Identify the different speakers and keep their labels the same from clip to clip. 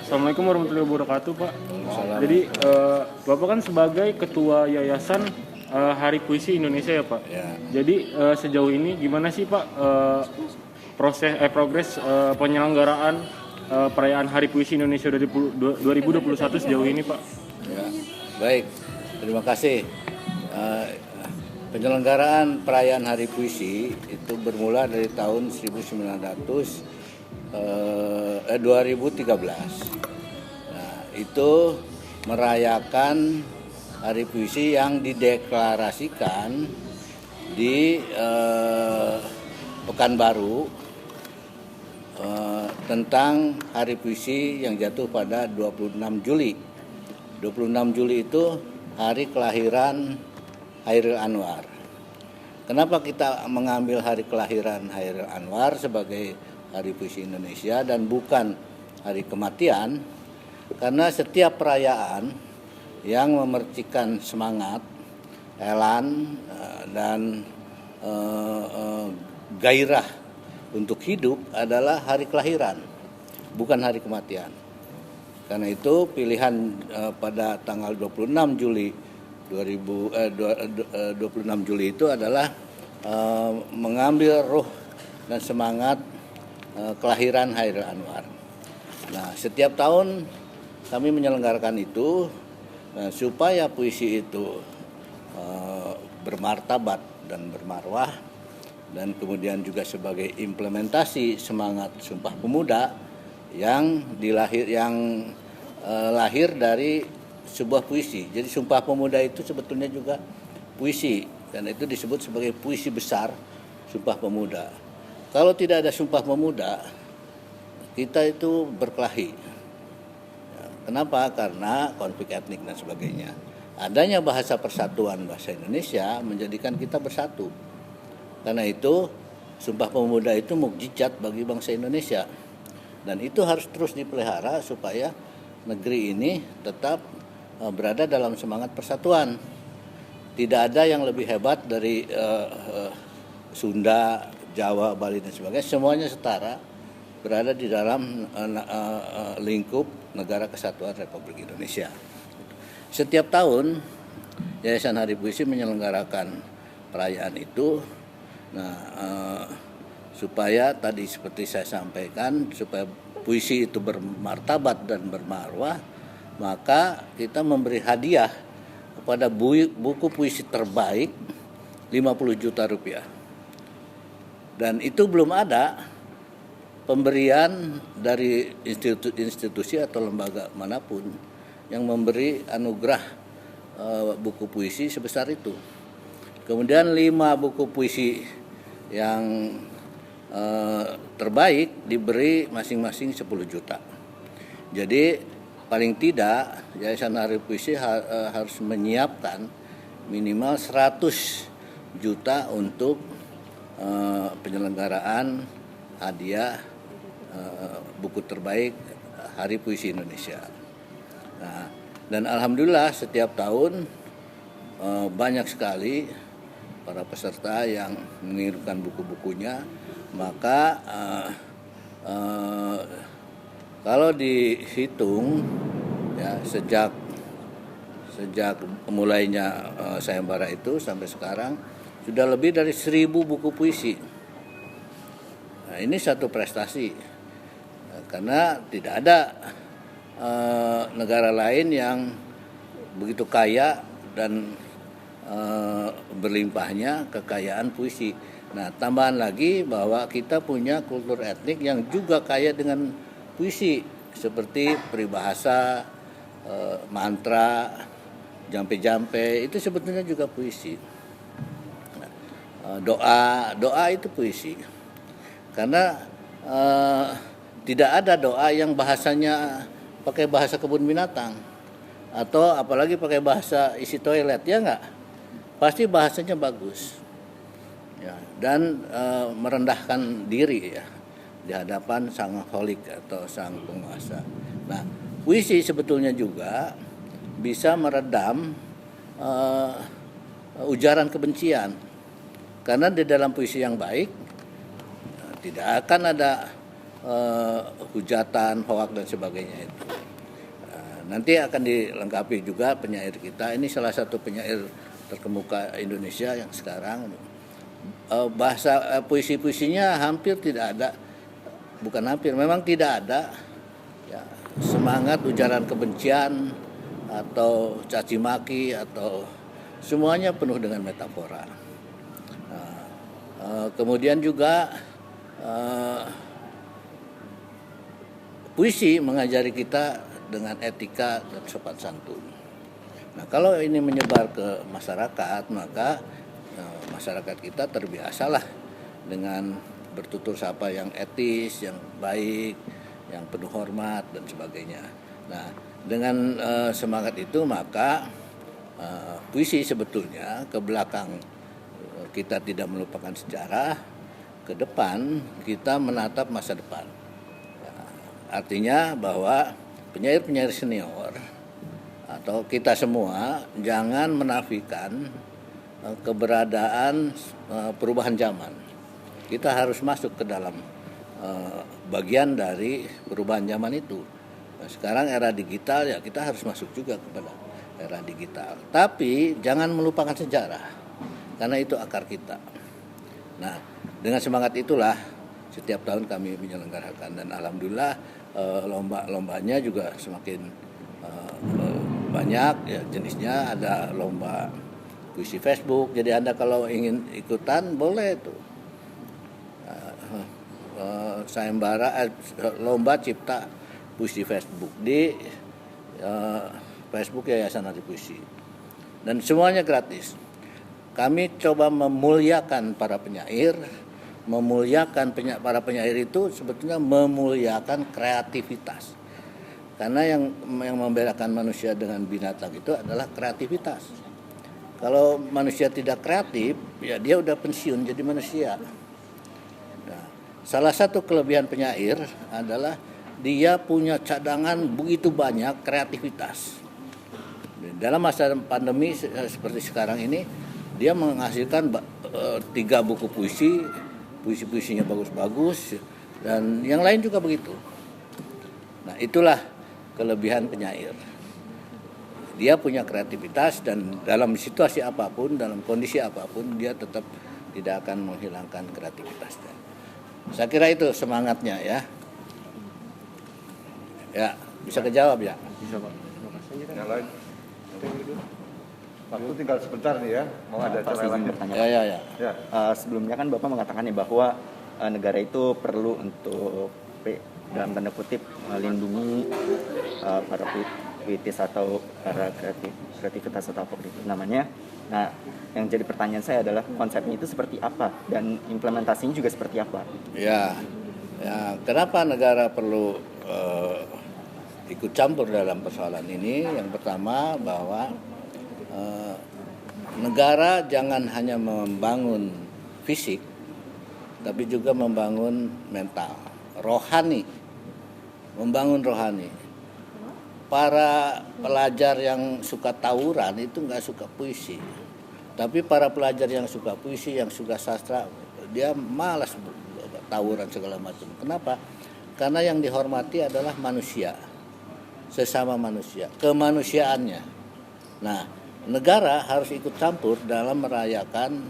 Speaker 1: Assalamualaikum warahmatullahi wabarakatuh, Pak.
Speaker 2: Waalaikumsalam.
Speaker 1: Jadi Bapak kan sebagai Ketua Yayasan Hari Puisi Indonesia ya, Pak.
Speaker 2: Ya.
Speaker 1: Jadi sejauh ini gimana sih, Pak, progres penyelenggaraan perayaan Hari Puisi Indonesia 2021 sejauh ini, Pak?
Speaker 2: Ya, baik. Terima kasih. Penyelenggaraan perayaan Hari Puisi itu bermula dari tahun 2013. Nah, itu merayakan Hari Puisi yang dideklarasikan di Pekanbaru tentang Hari Puisi yang jatuh pada 26 Juli. 26 Juli itu hari kelahiran Chairil Anwar. Kenapa kita mengambil hari kelahiran Chairil Anwar sebagai Hari Puisi Indonesia dan bukan hari kematian? Karena setiap perayaan yang memercikan semangat, elan, dan gairah untuk hidup adalah hari kelahiran, bukan hari kematian. Karena itu pilihan pada tanggal 26 Juli 26 Juli itu adalah mengambil ruh dan semangat kelahiran Chairil Anwar. Nah, setiap tahun kami menyelenggarakan itu supaya puisi itu bermartabat dan bermarwah, dan kemudian juga sebagai implementasi semangat Sumpah Pemuda yang lahir dari sebuah puisi. Jadi Sumpah Pemuda itu sebetulnya juga puisi, dan itu disebut sebagai puisi besar Sumpah Pemuda. Kalau tidak ada Sumpah Pemuda, kita itu berkelahi. Kenapa? Karena konflik etnik dan sebagainya. Adanya bahasa persatuan bahasa Indonesia menjadikan kita bersatu. Karena itu Sumpah Pemuda itu mukjizat bagi bangsa Indonesia, dan itu harus terus dipelihara supaya negeri ini tetap berada dalam semangat persatuan. Tidak ada yang lebih hebat dari Sunda, Jawa, Bali dan sebagainya. Semuanya setara berada di dalam lingkup Negara Kesatuan Republik Indonesia. Setiap tahun Yayasan Hari Puisi menyelenggarakan perayaan itu. Nah, supaya tadi seperti saya sampaikan, supaya puisi itu bermartabat dan bermarwah, maka kita memberi hadiah kepada buku puisi terbaik 50 juta rupiah. Dan itu belum ada pemberian dari institusi atau lembaga manapun yang memberi anugerah buku puisi sebesar itu. Kemudian 5 buku puisi yang terbaik diberi masing-masing 10 juta. Jadi paling tidak Yayasan Hari Puisi harus menyiapkan minimal 100 juta untuk penyelenggaraan hadiah buku terbaik Hari Puisi Indonesia. Nah, dan alhamdulillah setiap tahun banyak sekali para peserta yang mengirimkan buku-bukunya. Maka kalau dihitung ya sejak mulainya sayembara itu sampai sekarang sudah lebih dari 1.000 buku puisi. Nah, ini satu prestasi karena tidak ada negara lain yang begitu kaya dan berlimpahnya kekayaan puisi. Nah, tambahan lagi bahwa kita punya kultur etnik yang juga kaya dengan puisi, seperti peribahasa, mantra, jampe-jampe, itu sebetulnya juga puisi. Doa itu puisi. Karena tidak ada doa yang bahasanya pakai bahasa kebun binatang, atau apalagi pakai bahasa isi toilet, ya enggak? Pasti bahasanya bagus. Ya, dan merendahkan diri ya di hadapan sang holik atau sang penguasa. Nah, puisi sebetulnya juga bisa meredam ujaran kebencian, karena di dalam puisi yang baik tidak akan ada hujatan, hoak dan sebagainya itu. nanti akan dilengkapi juga penyair kita. Ini salah satu penyair terkemuka Indonesia yang sekarang. Bahasa puisi-puisinya hampir tidak ada, bukan hampir, memang tidak ada ya, semangat ujaran kebencian atau caci maki atau semuanya penuh dengan metafora. Kemudian juga puisi mengajari kita dengan etika dan sopan santun. Nah, kalau ini menyebar ke masyarakat, maka masyarakat kita terbiasalah dengan bertutur sapa yang etis, yang baik, yang penuh hormat dan sebagainya. Nah, dengan semangat itu maka puisi sebetulnya ke belakang kita tidak melupakan sejarah, ke depan kita menatap masa depan. Artinya bahwa penyair-penyair senior atau kita semua jangan menafikan keberadaan perubahan zaman. Kita harus masuk ke dalam bagian dari perubahan zaman itu. Nah, sekarang era digital ya kita harus masuk juga kepada era digital. Tapi jangan melupakan sejarah karena itu akar kita. Nah, dengan semangat itulah setiap tahun kami menyelenggarakan dan alhamdulillah lomba-lombanya juga semakin banyak ya, jenisnya. Ada lomba puisi Facebook, jadi Anda kalau ingin ikutan boleh tuh. Sayembara lomba cipta puisi Facebook di Facebook Yayasan Hari Puisi dan semuanya gratis. Kami coba memuliakan para penyair. Memuliakan para penyair itu sebetulnya memuliakan kreativitas. Karena yang membedakan manusia dengan binatang itu adalah kreativitas. Kalau manusia tidak kreatif, ya dia udah pensiun jadi manusia. Nah, salah satu kelebihan penyair adalah dia punya cadangan begitu banyak kreativitas. Dalam masa pandemi seperti sekarang ini, dia menghasilkan 3 buku puisi-puisinya bagus-bagus, dan yang lain juga begitu. Nah, itulah kelebihan penyair. Dia punya kreativitas dan dalam situasi apapun, dalam kondisi apapun, dia tetap tidak akan menghilangkan kreativitasnya. Saya kira itu semangatnya ya. Ya, bisa kejawab ya?
Speaker 1: Bisa Pak. Terima kasih.
Speaker 3: Yang lain? Waktu tinggal sebentar nih ya, mau ada
Speaker 4: Pak,
Speaker 3: acara
Speaker 4: izin
Speaker 3: lain.
Speaker 4: bertanya.
Speaker 3: Ya.
Speaker 4: Sebelumnya kan Bapak mengatakan nih bahwa negara itu perlu untuk dalam tanda kutip melindungi para puitis atau para kreativitas atau apa itu namanya. Nah, yang jadi pertanyaan saya adalah konsepnya itu seperti apa dan implementasinya juga seperti apa?
Speaker 2: Ya, kenapa negara perlu ikut campur dalam persoalan ini? Yang pertama bahwa negara jangan hanya membangun fisik, tapi juga membangun mental, rohani, membangun rohani. Para pelajar yang suka tawuran itu nggak suka puisi, tapi para pelajar yang suka puisi, yang suka sastra, dia malas tawuran segala macam. Kenapa? Karena yang dihormati adalah manusia, sesama manusia, kemanusiaannya. Nah, negara harus ikut campur dalam merayakan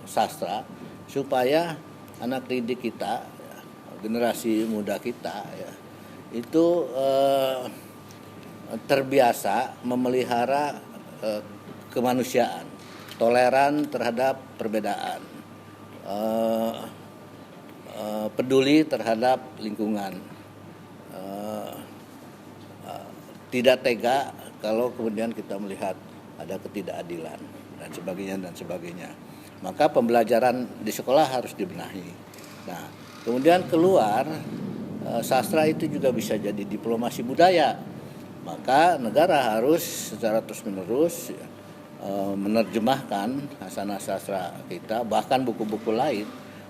Speaker 2: sastra supaya anak didik kita, generasi muda kita ya, itu terbiasa memelihara kemanusiaan, toleran terhadap perbedaan, peduli terhadap lingkungan, tidak tega kalau kemudian kita melihat ada ketidakadilan dan sebagainya. Maka pembelajaran di sekolah harus dibenahi. Nah, kemudian keluar sastra itu juga bisa jadi diplomasi budaya. Maka negara harus secara terus-menerus menerjemahkan hasanah sastra kita, bahkan buku-buku lain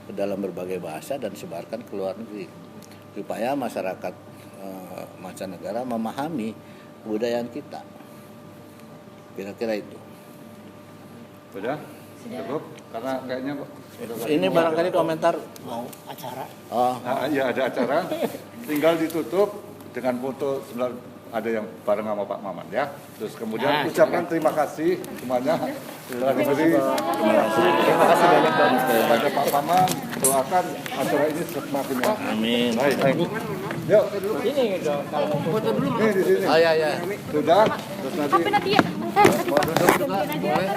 Speaker 2: ke dalam berbagai bahasa dan sebarkan ke luar negeri supaya masyarakat mancanegara memahami kebudayaan kita. Kira-kira itu.
Speaker 3: Sudah? Cukup? Karena kayaknya
Speaker 2: Ini barangkali komentar
Speaker 5: mau acara.
Speaker 2: oh
Speaker 3: ya ada acara, tinggal ditutup dengan foto ada yang bareng sama Pak Maman ya. Terus kemudian ucapkan terima kasih semuanya telah diberi. Terima kasih banyak kepada Pak Maman. Doakan acara ini semakin ya.
Speaker 2: Amin.
Speaker 3: Baik. Yuk. Ini dong. Foto dulu. Nih di sini.
Speaker 2: Ya.
Speaker 3: Sudah. Terus nanti.
Speaker 5: HP Nadia.
Speaker 3: Mau duduk juga. Boleh.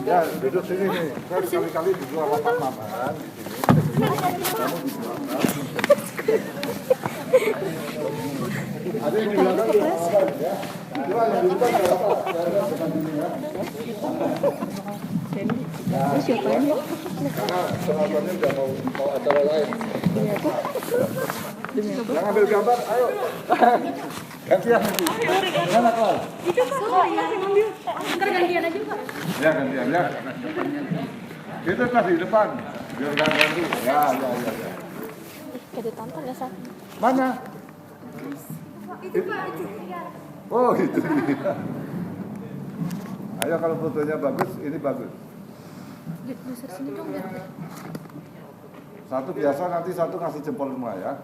Speaker 3: Ya, duduk sini nih. Saya sekali-kali duduk sama Pak Maman di sini. Kamu di belakang. Ada yang di belakang di belakang ya. Coba yang di depan enggak apa-apa. Saya dekat sini ya.
Speaker 5: Siapa ini?
Speaker 3: Karena penontonnya udah mau acara lain.
Speaker 5: Demi apa?
Speaker 3: Yang ambil gambar, ayo. Gantian nanti. Mana kau?
Speaker 5: Itu kok ya ngambil. Ntar gantian aja Pak.
Speaker 3: Ya gantian ya. Itu pas di depan. Biar nggak ganggu. Ya.
Speaker 5: Kayak ditonton ya, Sa?
Speaker 3: Mana? Itu Pak, itu. Oh, itu dia. Ayo kalau fotonya bagus, ini bagus.
Speaker 5: Geser sini dong, biar.
Speaker 3: Satu biasa, nanti satu kasih jempol semua ya.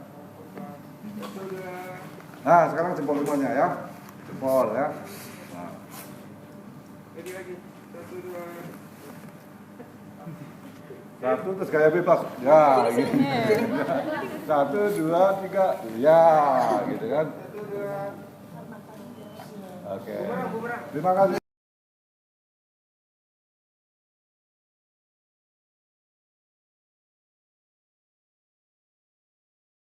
Speaker 3: Nah, sekarang jempol semuanya ya. Jempol ya. Nah. Satu terus gaya bebas. Ya, gitu. Satu, dua, tiga. Ya, gitu kan. Oke. Terima kasih.